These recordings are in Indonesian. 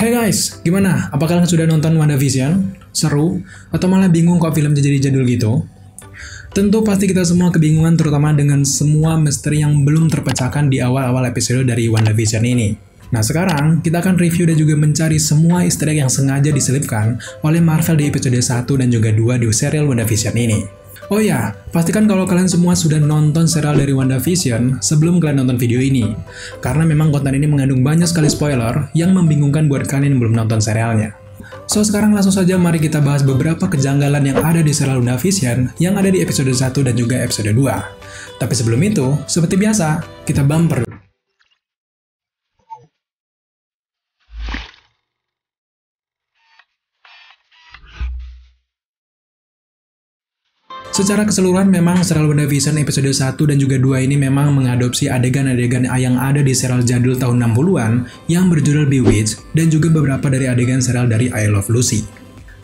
Hey guys, gimana? Apa kalian sudah nonton WandaVision? Seru? Atau malah bingung kok filmnya jadi jadul gitu? Tentu pasti kita semua kebingungan terutama dengan semua misteri yang belum terpecahkan di awal-awal episode dari WandaVision ini. Nah sekarang, kita akan review dan juga mencari semua easter egg yang sengaja diselipkan oleh Marvel di episode 1 dan juga 2 di serial WandaVision ini. Oh ya, pastikan kalau kalian semua sudah nonton serial dari WandaVision sebelum kalian nonton video ini. Karena memang konten ini mengandung banyak sekali spoiler yang membingungkan buat kalian yang belum nonton serialnya. So, sekarang langsung saja mari kita bahas beberapa kejanggalan yang ada di serial WandaVision yang ada di episode 1 dan juga episode 2. Tapi sebelum itu, seperti biasa, kita bumper dulu. Secara keseluruhan memang serial WandaVision episode 1 dan juga 2 ini memang mengadopsi adegan-adegan yang ada di serial jadul tahun 60-an yang berjudul Bewitched dan juga beberapa dari adegan serial dari I Love Lucy.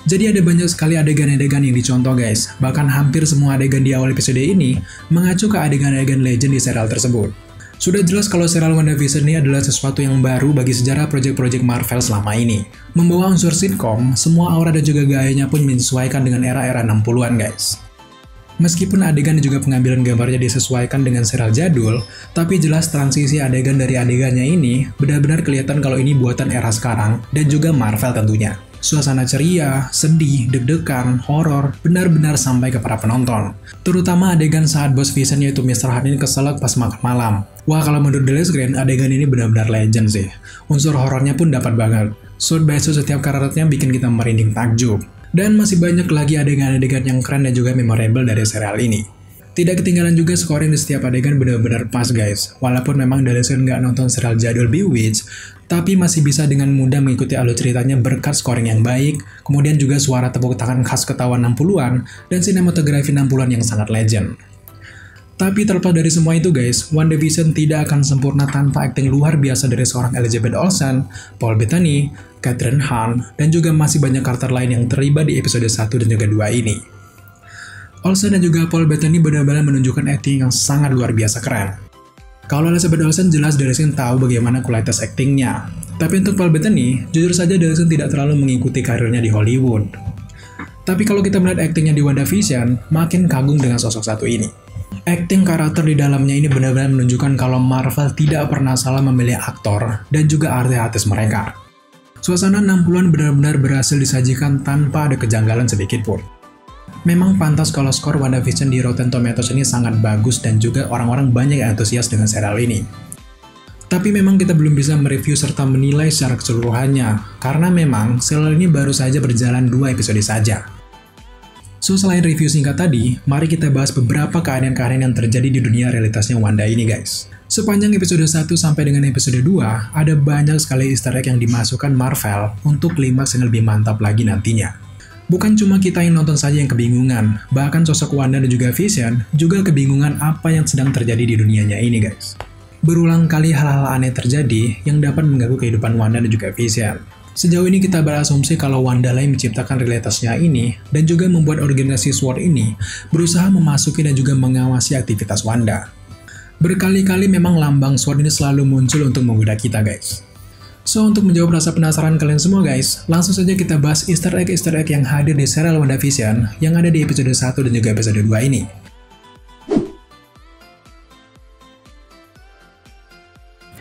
Jadi ada banyak sekali adegan-adegan yang dicontoh guys, bahkan hampir semua adegan di awal episode ini mengacu ke adegan-adegan legend di serial tersebut. Sudah jelas kalau serial WandaVision ini adalah sesuatu yang baru bagi sejarah proyek-proyek Marvel selama ini. Membawa unsur sitcom, semua aura dan juga gayanya pun menyesuaikan dengan era-era 60-an guys. Meskipun adegan dan juga pengambilan gambarnya disesuaikan dengan serial jadul, tapi jelas transisi adegan dari adegannya ini benar-benar kelihatan kalau ini buatan era sekarang dan juga Marvel tentunya. Suasana ceria, sedih, deg-degan, horor, benar-benar sampai ke para penonton. Terutama adegan saat bos Vision yaitu Mr. Hyde ini keselak pas makan malam. Wah kalau menurut The Last Screen, adegan ini benar-benar legend sih. Unsur horornya pun dapat banget. Shot by shot setiap karakternya bikin kita merinding takjub. Dan masih banyak lagi adegan-adegan yang keren dan juga memorable dari serial ini. Tidak ketinggalan juga scoring di setiap adegan benar-benar pas guys. Walaupun memang dari nggak nonton serial jadul Bewitched, tapi masih bisa dengan mudah mengikuti alur ceritanya berkat scoring yang baik, kemudian juga suara tepuk tangan khas ketahuan 60-an, dan sinematografi 60-an yang sangat legend. Tapi terlepas dari semua itu guys, WandaVision tidak akan sempurna tanpa akting luar biasa dari seorang Elizabeth Olsen, Paul Bettany, Kathryn Hahn, dan juga masih banyak karakter lain yang terlibat di episode 1 dan juga 2 ini. Olsen dan juga Paul Bettany benar-benar menunjukkan akting yang sangat luar biasa keren. Kalau Elizabeth Olsen jelas Darisin tahu bagaimana kualitas aktingnya. Tapi untuk Paul Bettany, jujur saja Darisin tidak terlalu mengikuti karirnya di Hollywood. Tapi kalau kita melihat aktingnya di WandaVision, makin kagum dengan sosok satu ini. Akting karakter di dalamnya ini benar-benar menunjukkan kalau Marvel tidak pernah salah memilih aktor dan juga artis mereka. Suasana 60-an benar-benar berhasil disajikan tanpa ada kejanggalan sedikit pun. Memang pantas kalau skor WandaVision di Rotten Tomatoes ini sangat bagus dan juga orang-orang banyak yang antusias dengan serial ini. Tapi memang kita belum bisa mereview serta menilai secara keseluruhannya, karena memang serial ini baru saja berjalan 2 episode saja. So, selain review singkat tadi, mari kita bahas beberapa keadaan-keadaan yang terjadi di dunia realitasnya Wanda ini guys. Sepanjang episode 1 sampai dengan episode 2, ada banyak sekali easter egg yang dimasukkan Marvel untuk klimaks yang lebih mantap lagi nantinya. Bukan cuma kita yang nonton saja yang kebingungan, bahkan sosok Wanda dan juga Vision juga kebingungan apa yang sedang terjadi di dunianya ini guys. Berulang kali hal-hal aneh terjadi yang dapat mengganggu kehidupan Wanda dan juga Vision. Sejauh ini kita berasumsi kalau Wanda lain menciptakan realitasnya ini dan juga membuat organisasi SWORD ini berusaha memasuki dan juga mengawasi aktivitas Wanda. Berkali-kali memang lambang SWORD ini selalu muncul untuk menggoda kita guys. So untuk menjawab rasa penasaran kalian semua guys, langsung saja kita bahas easter egg yang hadir di serial WandaVision yang ada di episode 1 dan juga episode 2 ini.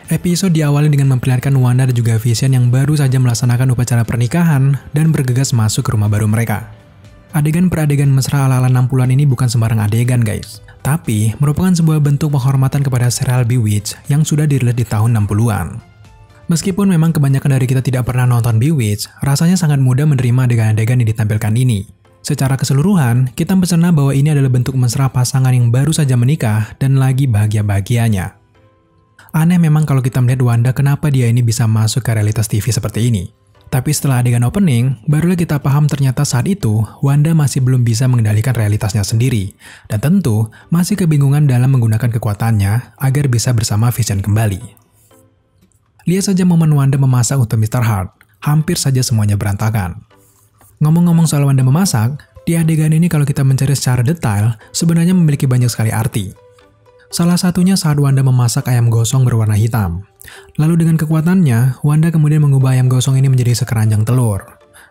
Episode diawali dengan memperlihatkan Wanda dan juga Vision yang baru saja melaksanakan upacara pernikahan dan bergegas masuk ke rumah baru mereka. Adegan per adegan mesra ala-ala 60-an ini bukan sembarang adegan guys, tapi merupakan sebuah bentuk penghormatan kepada serial Bewitched yang sudah dirilis di tahun 60-an. Meskipun memang kebanyakan dari kita tidak pernah nonton Bewitched, rasanya sangat mudah menerima adegan-adegan yang ditampilkan ini. Secara keseluruhan, kita mencerna bahwa ini adalah bentuk mesra pasangan yang baru saja menikah dan lagi bahagia-bahagianya. Aneh memang kalau kita melihat Wanda kenapa dia ini bisa masuk ke realitas TV seperti ini. Tapi setelah adegan opening, barulah kita paham ternyata saat itu Wanda masih belum bisa mengendalikan realitasnya sendiri. Dan tentu masih kebingungan dalam menggunakan kekuatannya agar bisa bersama Vision kembali. Lihat saja momen Wanda memasak untuk Mr. Hyde, hampir saja semuanya berantakan. Ngomong-ngomong soal Wanda memasak, di adegan ini kalau kita mencari secara detail, sebenarnya memiliki banyak sekali arti. Salah satunya saat Wanda memasak ayam gosong berwarna hitam. Lalu dengan kekuatannya, Wanda kemudian mengubah ayam gosong ini menjadi sekeranjang telur.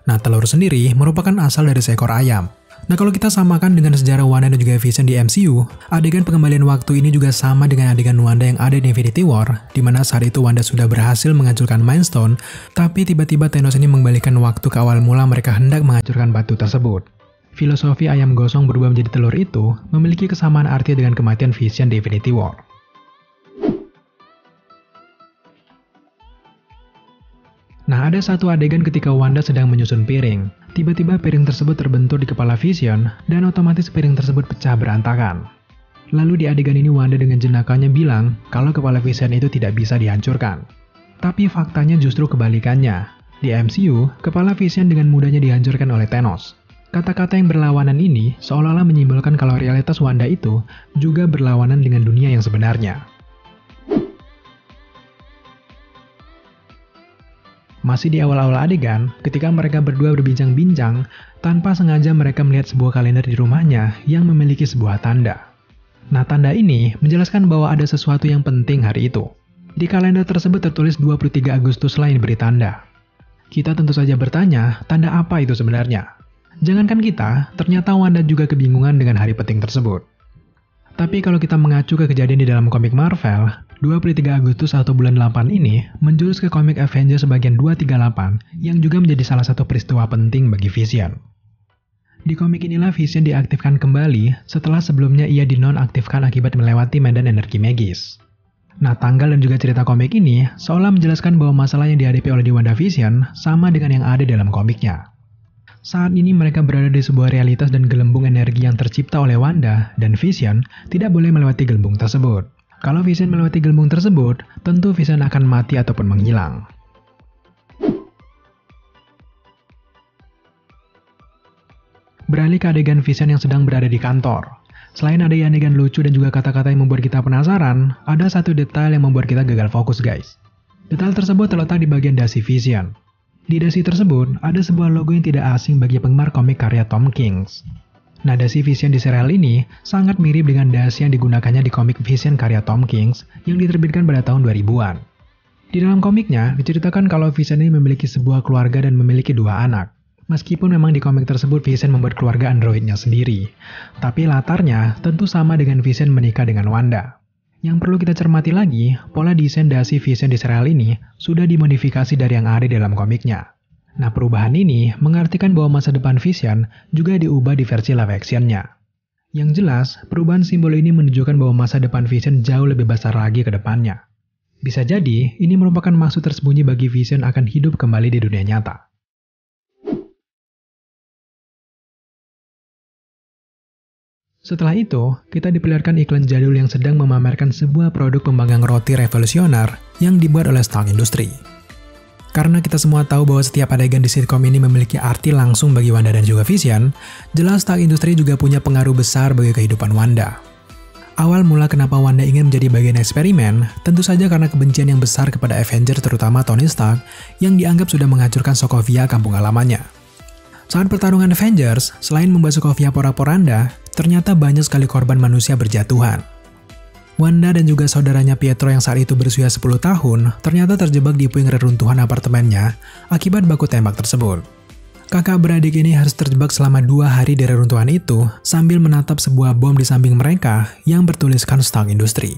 Nah, telur sendiri merupakan asal dari seekor ayam. Nah, kalau kita samakan dengan sejarah Wanda dan juga Vision di MCU, adegan pengembalian waktu ini juga sama dengan adegan Wanda yang ada di Infinity War, di mana saat itu Wanda sudah berhasil menghancurkan Mind Stone, tapi tiba-tiba Thanos ini mengembalikan waktu ke awal mula mereka hendak menghancurkan batu tersebut. Filosofi ayam gosong berubah menjadi telur itu memiliki kesamaan arti dengan kematian Vision di Infinity War. Nah, ada satu adegan ketika Wanda sedang menyusun piring. Tiba-tiba piring tersebut terbentur di kepala Vision, dan otomatis piring tersebut pecah berantakan. Lalu di adegan ini Wanda dengan jenakanya bilang kalau kepala Vision itu tidak bisa dihancurkan. Tapi faktanya justru kebalikannya. Di MCU, kepala Vision dengan mudahnya dihancurkan oleh Thanos. Kata-kata yang berlawanan ini seolah-olah menyimbolkan kalau realitas Wanda itu juga berlawanan dengan dunia yang sebenarnya. Masih di awal-awal adegan, ketika mereka berdua berbincang-bincang, tanpa sengaja mereka melihat sebuah kalender di rumahnya yang memiliki sebuah tanda. Nah, tanda ini menjelaskan bahwa ada sesuatu yang penting hari itu. Di kalender tersebut tertulis 23 Agustus lain beri tanda. Kita tentu saja bertanya, tanda apa itu sebenarnya? Jangankan kita, ternyata Wanda juga kebingungan dengan hari penting tersebut. Tapi kalau kita mengacu ke kejadian di dalam komik Marvel, 23 Agustus atau bulan 8 ini menjurus ke komik Avengers bagian 238 yang juga menjadi salah satu peristiwa penting bagi Vision. Di komik inilah Vision diaktifkan kembali setelah sebelumnya ia dinonaktifkan akibat melewati medan energi magis. Nah, tanggal dan juga cerita komik ini seolah menjelaskan bahwa masalah yang dihadapi oleh WandaVision sama dengan yang ada dalam komiknya. Saat ini mereka berada di sebuah realitas dan gelembung energi yang tercipta oleh Wanda dan Vision tidak boleh melewati gelembung tersebut. Kalau Vision melewati gelembung tersebut, tentu Vision akan mati ataupun menghilang. Beralih ke adegan Vision yang sedang berada di kantor. Selain ada adegan lucu dan juga kata-kata yang membuat kita penasaran, ada satu detail yang membuat kita gagal fokus, guys. Detail tersebut terletak di bagian dasi Vision. Di dasi tersebut, ada sebuah logo yang tidak asing bagi penggemar komik karya Tom King. Nah, dasi Vision di serial ini sangat mirip dengan dasi yang digunakannya di komik Vision karya Tom King yang diterbitkan pada tahun 2000-an. Di dalam komiknya, diceritakan kalau Vision ini memiliki sebuah keluarga dan memiliki 2 anak. Meskipun memang di komik tersebut Vision membuat keluarga androidnya sendiri, tapi latarnya tentu sama dengan Vision menikah dengan Wanda. Yang perlu kita cermati lagi, pola desain dasi Vision di serial ini sudah dimodifikasi dari yang ada di dalam komiknya. Nah, perubahan ini mengartikan bahwa masa depan Vision juga diubah di versi live action-nya. Yang jelas, perubahan simbol ini menunjukkan bahwa masa depan Vision jauh lebih besar lagi ke depannya. Bisa jadi, ini merupakan maksud tersembunyi bagi Vision akan hidup kembali di dunia nyata. Setelah itu, kita diperlihatkan iklan jadul yang sedang memamerkan sebuah produk pemanggang roti revolusioner yang dibuat oleh Stark Industries. Karena kita semua tahu bahwa setiap adegan di sitcom ini memiliki arti langsung bagi Wanda dan juga Vision, jelas Stark Industries juga punya pengaruh besar bagi kehidupan Wanda. Awal mula kenapa Wanda ingin menjadi bagian eksperimen, tentu saja karena kebencian yang besar kepada Avengers terutama Tony Stark yang dianggap sudah menghancurkan Sokovia kampung halamannya. Saat pertarungan Avengers, selain membuat Sokovia porak-poranda, ternyata banyak sekali korban manusia berjatuhan. Wanda dan juga saudaranya Pietro yang saat itu berusia 10 tahun ternyata terjebak di puing reruntuhan apartemennya akibat baku tembak tersebut. Kakak beradik ini harus terjebak selama 2 hari di reruntuhan itu sambil menatap sebuah bom di samping mereka yang bertuliskan Stark Industries.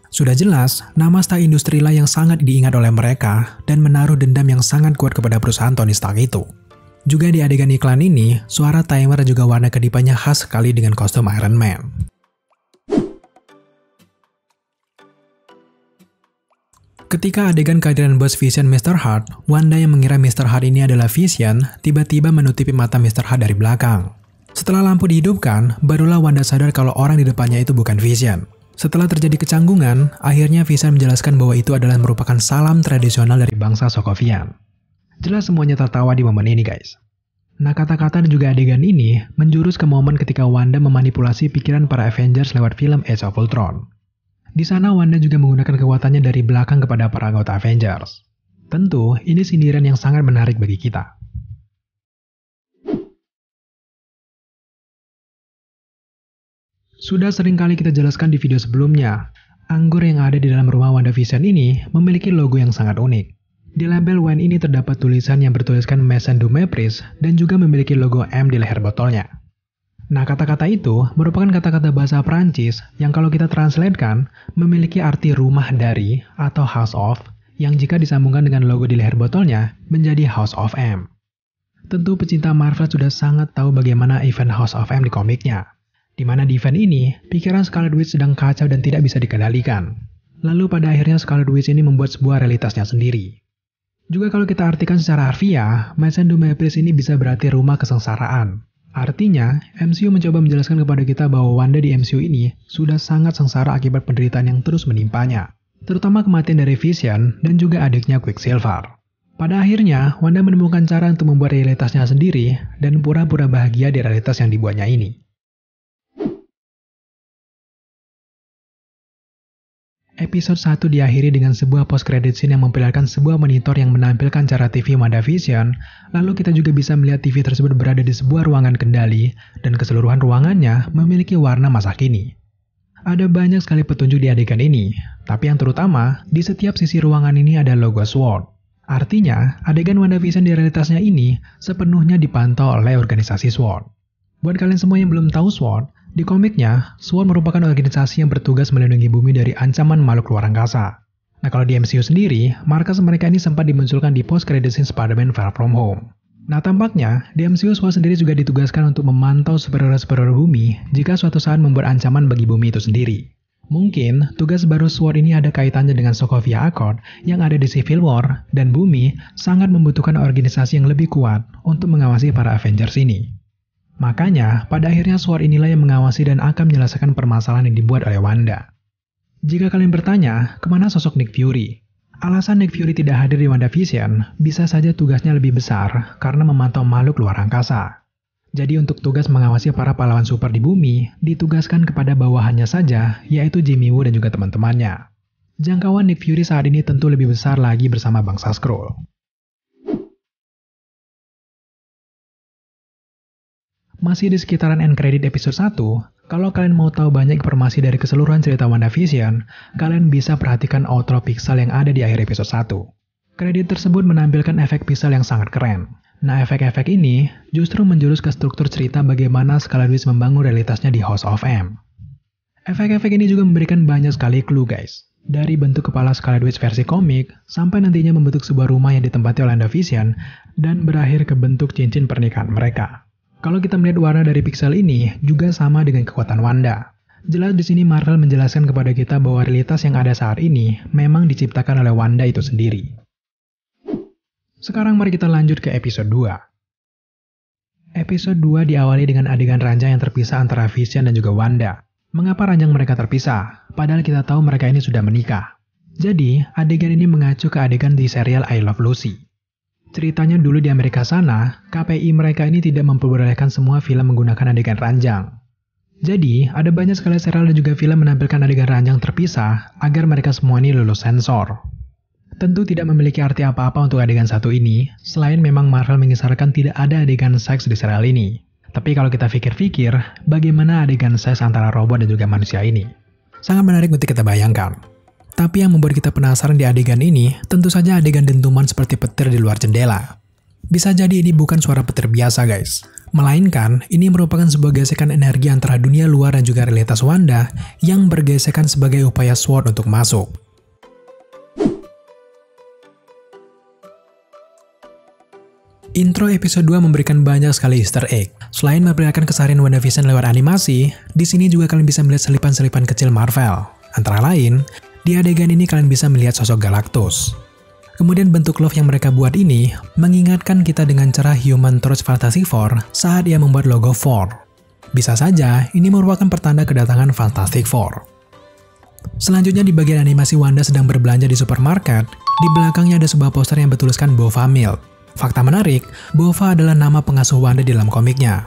Sudah jelas, nama Stark Industries lah yang sangat diingat oleh mereka dan menaruh dendam yang sangat kuat kepada perusahaan Tony Stark itu. Juga di adegan iklan ini, suara timer dan juga warna kedipannya khas sekali dengan kostum Iron Man. Ketika adegan kehadiran bos Vision Mr. Hart, Wanda yang mengira Mr. Hart ini adalah Vision, tiba-tiba menutupi mata Mr. Hart dari belakang. Setelah lampu dihidupkan, barulah Wanda sadar kalau orang di depannya itu bukan Vision. Setelah terjadi kecanggungan, akhirnya Vision menjelaskan bahwa itu adalah merupakan salam tradisional dari bangsa Sokovian. Jelas semuanya tertawa di momen ini, guys. Nah, kata-kata dan juga adegan ini menjurus ke momen ketika Wanda memanipulasi pikiran para Avengers lewat film Age of Ultron. Di sana Wanda juga menggunakan kekuatannya dari belakang kepada para anggota Avengers. Tentu, ini sindiran yang sangat menarik bagi kita. Sudah sering kali kita jelaskan di video sebelumnya, anggur yang ada di dalam rumah WandaVision ini memiliki logo yang sangat unik. Di label wine ini terdapat tulisan yang bertuliskan Maison du Mépris dan juga memiliki logo M di leher botolnya. Nah, kata-kata itu merupakan kata-kata bahasa Prancis yang kalau kita translatekan memiliki arti rumah dari atau House of, yang jika disambungkan dengan logo di leher botolnya menjadi House of M. Tentu pecinta Marvel sudah sangat tahu bagaimana event House of M di komiknya. Di mana di event ini, pikiran Scarlet Witch sedang kacau dan tidak bisa dikendalikan. Lalu pada akhirnya Scarlet Witch ini membuat sebuah realitasnya sendiri. Juga kalau kita artikan secara harfiah, Maison du Mépris ini bisa berarti rumah kesengsaraan. Artinya, MCU mencoba menjelaskan kepada kita bahwa Wanda di MCU ini sudah sangat sengsara akibat penderitaan yang terus menimpanya. Terutama kematian dari Vision dan juga adiknya Quicksilver. Pada akhirnya, Wanda menemukan cara untuk membuat realitasnya sendiri dan pura-pura bahagia di realitas yang dibuatnya ini. Episode 1 diakhiri dengan sebuah post-credit scene yang memperlihatkan sebuah monitor yang menampilkan cara TV WandaVision, lalu kita juga bisa melihat TV tersebut berada di sebuah ruangan kendali, dan keseluruhan ruangannya memiliki warna masa kini. Ada banyak sekali petunjuk di adegan ini, tapi yang terutama, di setiap sisi ruangan ini ada logo SWORD. Artinya, adegan WandaVision di realitasnya ini sepenuhnya dipantau oleh organisasi SWORD. Buat kalian semua yang belum tahu SWORD, di komiknya, SWORD merupakan organisasi yang bertugas melindungi bumi dari ancaman makhluk luar angkasa. Nah, kalau di MCU sendiri, markas mereka ini sempat dimunculkan di post-credit scene Spider-Man Far From Home. Nah, tampaknya, di MCU SWORD sendiri juga ditugaskan untuk memantau superior-superior bumi jika suatu saat membuat ancaman bagi bumi itu sendiri. Mungkin, tugas baru SWORD ini ada kaitannya dengan Sokovia Accord yang ada di Civil War, dan bumi sangat membutuhkan organisasi yang lebih kuat untuk mengawasi para Avengers ini. Makanya, pada akhirnya SWORD inilah yang mengawasi dan akan menyelesaikan permasalahan yang dibuat oleh Wanda. Jika kalian bertanya, kemana sosok Nick Fury? Alasan Nick Fury tidak hadir di WandaVision bisa saja tugasnya lebih besar karena memantau makhluk luar angkasa. Jadi untuk tugas mengawasi para pahlawan super di bumi, ditugaskan kepada bawahannya saja, yaitu Jimmy Woo dan juga teman-temannya. Jangkauan Nick Fury saat ini tentu lebih besar lagi bersama bangsa Skrull. Masih di sekitaran end credit episode 1, kalau kalian mau tahu banyak informasi dari keseluruhan cerita WandaVision, kalian bisa perhatikan outro pixel yang ada di akhir episode 1. Kredit tersebut menampilkan efek pixel yang sangat keren. Nah, efek-efek ini justru menjurus ke struktur cerita bagaimana Scarlet Witch membangun realitasnya di House of M. Efek-efek ini juga memberikan banyak sekali clue guys. Dari bentuk kepala Scarlet Witch versi komik, sampai nantinya membentuk sebuah rumah yang ditempati oleh WandaVision, dan berakhir ke bentuk cincin pernikahan mereka. Kalau kita melihat warna dari pixel ini juga sama dengan kekuatan Wanda. Jelas di sini Marvel menjelaskan kepada kita bahwa realitas yang ada saat ini memang diciptakan oleh Wanda itu sendiri. Sekarang mari kita lanjut ke episode 2. Episode 2 diawali dengan adegan ranjang yang terpisah antara Vision dan juga Wanda. Mengapa ranjang mereka terpisah? Padahal kita tahu mereka ini sudah menikah. Jadi, adegan ini mengacu ke adegan di serial I Love Lucy. Ceritanya dulu di Amerika sana, KPI mereka ini tidak memperbolehkan semua film menggunakan adegan ranjang. Jadi, ada banyak sekali serial dan juga film menampilkan adegan ranjang terpisah agar mereka semua ini lulus sensor. Tentu tidak memiliki arti apa-apa untuk adegan satu ini, selain memang Marvel mengisyaratkan tidak ada adegan seks di serial ini. Tapi kalau kita pikir-pikir, bagaimana adegan seks antara robot dan juga manusia ini? Sangat menarik untuk kita bayangkan. Tapi yang membuat kita penasaran di adegan ini, tentu saja adegan dentuman seperti petir di luar jendela. Bisa jadi ini bukan suara petir biasa guys. Melainkan, ini merupakan sebuah gesekan energi antara dunia luar dan juga realitas Wanda yang bergesekan sebagai upaya SWORD untuk masuk. Intro episode 2 memberikan banyak sekali easter egg. Selain memperlihatkan keseharian WandaVision lewat animasi, di sini juga kalian bisa melihat selipan-selipan kecil Marvel. Antara lain, di adegan ini kalian bisa melihat sosok Galactus. Kemudian bentuk love yang mereka buat ini mengingatkan kita dengan cara Human Torch Fantastic Four saat ia membuat logo Four. Bisa saja ini merupakan pertanda kedatangan Fantastic Four. Selanjutnya di bagian animasi Wanda sedang berbelanja di supermarket, di belakangnya ada sebuah poster yang bertuliskan Bova Milk. Fakta menarik, Bova adalah nama pengasuh Wanda di dalam komiknya.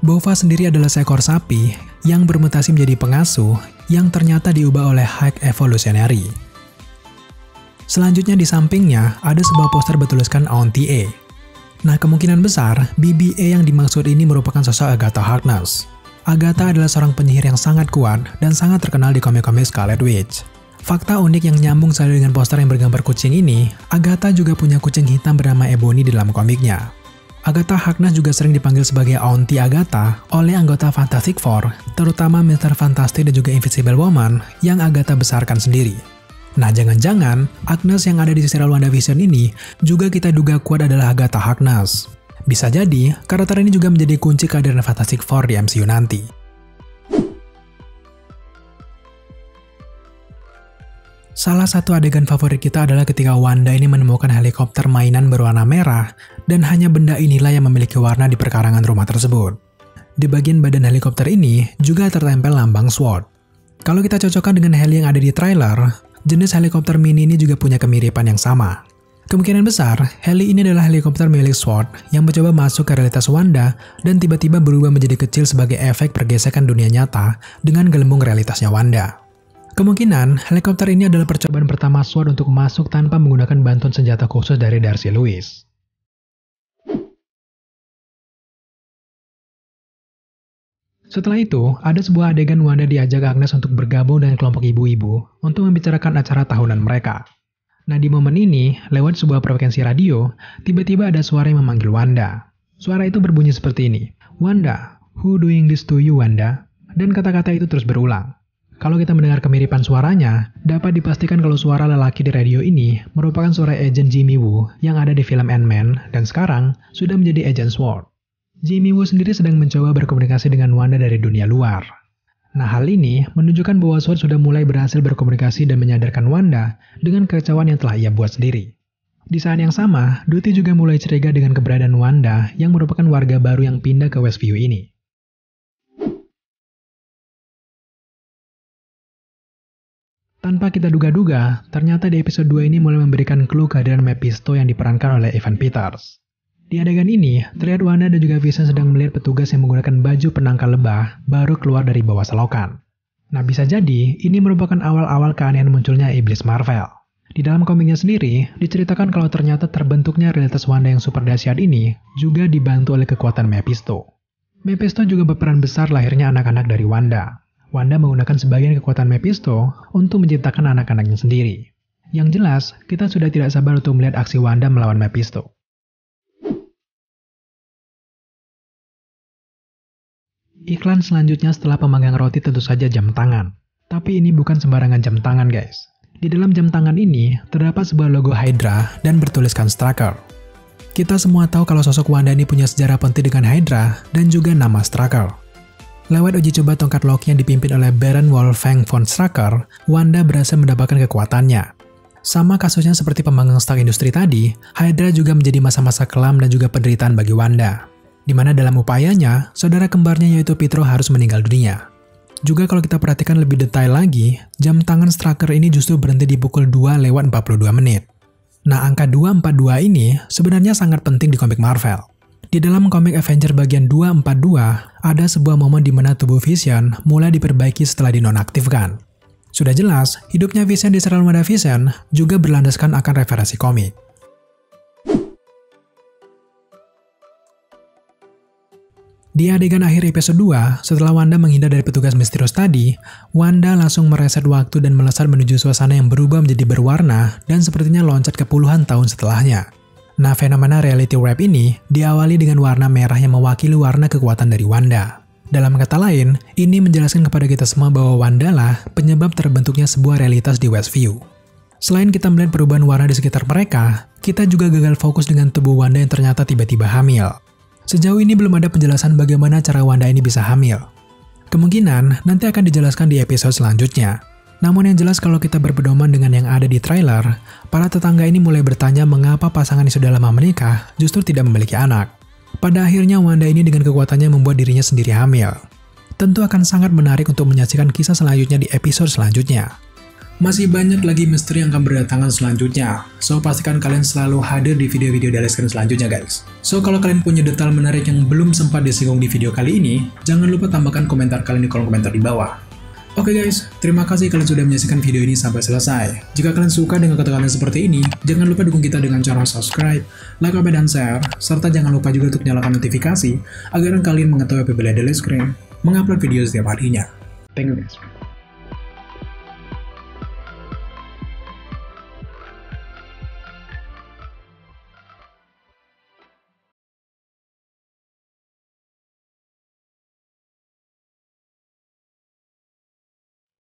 Bova sendiri adalah seekor sapi yang bermutasi menjadi pengasuh yang ternyata diubah oleh High Evolutionary. Selanjutnya di sampingnya ada sebuah poster bertuliskan Auntie A. Nah kemungkinan besar BB-8 yang dimaksud ini merupakan sosok Agatha Harkness. Agatha adalah seorang penyihir yang sangat kuat dan sangat terkenal di komik-komik Scarlet Witch. Fakta unik yang nyambung sekali dengan poster yang bergambar kucing ini, Agatha juga punya kucing hitam bernama Ebony di dalam komiknya. Agatha Harkness juga sering dipanggil sebagai Auntie Agatha oleh anggota Fantastic Four, terutama Mr. Fantastic dan juga Invisible Woman yang Agatha besarkan sendiri. Nah, jangan-jangan Agnes yang ada di serial WandaVision ini juga kita duga kuat adalah Agatha Harkness. Bisa jadi, karakter ini juga menjadi kunci kehadiran Fantastic Four di MCU nanti. Salah satu adegan favorit kita adalah ketika Wanda ini menemukan helikopter mainan berwarna merah, dan hanya benda inilah yang memiliki warna di perkarangan rumah tersebut. Di bagian badan helikopter ini juga tertempel lambang SWORD. Kalau kita cocokkan dengan heli yang ada di trailer, jenis helikopter mini ini juga punya kemiripan yang sama. Kemungkinan besar, heli ini adalah helikopter milik SWORD yang mencoba masuk ke realitas Wanda dan tiba-tiba berubah menjadi kecil sebagai efek pergesekan dunia nyata dengan gelembung realitasnya Wanda. Kemungkinan, helikopter ini adalah percobaan pertama SWORD untuk masuk tanpa menggunakan bantuan senjata khusus dari Darcy Lewis. Setelah itu, ada sebuah adegan Wanda diajak Agnes untuk bergabung dengan kelompok ibu-ibu untuk membicarakan acara tahunan mereka. Nah, di momen ini, lewat sebuah frekuensi radio, tiba-tiba ada suara yang memanggil Wanda. Suara itu berbunyi seperti ini, "Wanda, who doing this to you, Wanda?" Dan kata-kata itu terus berulang. Kalau kita mendengar kemiripan suaranya, dapat dipastikan kalau suara lelaki di radio ini merupakan suara Agent Jimmy Woo yang ada di film Ant-Man dan sekarang sudah menjadi Agent SWORD. Jimmy Woo sendiri sedang mencoba berkomunikasi dengan Wanda dari dunia luar. Nah, hal ini menunjukkan bahwa SWORD sudah mulai berhasil berkomunikasi dan menyadarkan Wanda dengan kekacauan yang telah ia buat sendiri. Di saat yang sama, Dottie juga mulai curiga dengan keberadaan Wanda yang merupakan warga baru yang pindah ke Westview ini. Tanpa kita duga-duga, ternyata di episode 2 ini mulai memberikan clue kehadiran Mephisto yang diperankan oleh Evan Peters. Di adegan ini, terlihat Wanda dan juga Vision sedang melihat petugas yang menggunakan baju penangkal lebah baru keluar dari bawah selokan. Nah, bisa jadi ini merupakan awal-awal keanehan munculnya iblis Marvel. Di dalam komiknya sendiri, diceritakan kalau ternyata terbentuknya realitas Wanda yang super dahsyat ini juga dibantu oleh kekuatan Mephisto. Mephisto juga berperan besar lahirnya anak-anak dari Wanda. Wanda menggunakan sebagian kekuatan Mephisto untuk menciptakan anak-anaknya sendiri. Yang jelas, kita sudah tidak sabar untuk melihat aksi Wanda melawan Mephisto. Iklan selanjutnya setelah pemegang roti tentu saja jam tangan. Tapi ini bukan sembarangan jam tangan, guys. Di dalam jam tangan ini, terdapat sebuah logo Hydra dan bertuliskan Strucker. Kita semua tahu kalau sosok Wanda ini punya sejarah penting dengan Hydra dan juga nama Strucker. Lewat uji coba tongkat Loki yang dipimpin oleh Baron Wolfgang von Strucker, Wanda berhasil mendapatkan kekuatannya. Sama kasusnya seperti pembangkang Stark Industry tadi, Hydra juga menjadi masa-masa kelam dan juga penderitaan bagi Wanda. Di mana dalam upayanya, saudara kembarnya yaitu Pietro harus meninggal dunia. Juga kalau kita perhatikan lebih detail lagi, jam tangan Strucker ini justru berhenti di pukul 2:42 menit. Nah, angka 242 ini sebenarnya sangat penting di komik Marvel. Di dalam komik Avenger bagian 242, ada sebuah momen di mana tubuh Vision mulai diperbaiki setelah dinonaktifkan. Sudah jelas, hidupnya Vision di serial WandaVision juga berlandaskan akan referensi komik. Di adegan akhir episode 2, setelah Wanda menghindar dari petugas misterius tadi, Wanda langsung mereset waktu dan melesat menuju suasana yang berubah menjadi berwarna dan sepertinya loncat ke puluhan tahun setelahnya. Nah, fenomena reality wrap ini diawali dengan warna merah yang mewakili warna kekuatan dari Wanda. Dalam kata lain, ini menjelaskan kepada kita semua bahwa Wanda lah penyebab terbentuknya sebuah realitas di Westview. Selain kita melihat perubahan warna di sekitar mereka, kita juga gagal fokus dengan tubuh Wanda yang ternyata tiba-tiba hamil. Sejauh ini belum ada penjelasan bagaimana cara Wanda ini bisa hamil. Kemungkinan nanti akan dijelaskan di episode selanjutnya. Namun yang jelas kalau kita berpedoman dengan yang ada di trailer, para tetangga ini mulai bertanya mengapa pasangan yang sudah lama menikah justru tidak memiliki anak. Pada akhirnya Wanda ini dengan kekuatannya membuat dirinya sendiri hamil. Tentu akan sangat menarik untuk menyaksikan kisah selanjutnya di episode selanjutnya. Masih banyak lagi misteri yang akan berdatangan selanjutnya, so pastikan kalian selalu hadir di video-video dari screen selanjutnya guys. So kalau kalian punya detail menarik yang belum sempat disinggung di video kali ini, jangan lupa tambahkan komentar kalian di kolom komentar di bawah. Oke guys, terima kasih kalian sudah menyaksikan video ini sampai selesai. Jika kalian suka dengan kata-kata seperti ini, jangan lupa dukung kita dengan cara subscribe, like, comment, dan share, serta jangan lupa juga untuk nyalakan notifikasi agar kalian mengetahui apabila ada live screen. mengupload video setiap harinya. Thank you guys.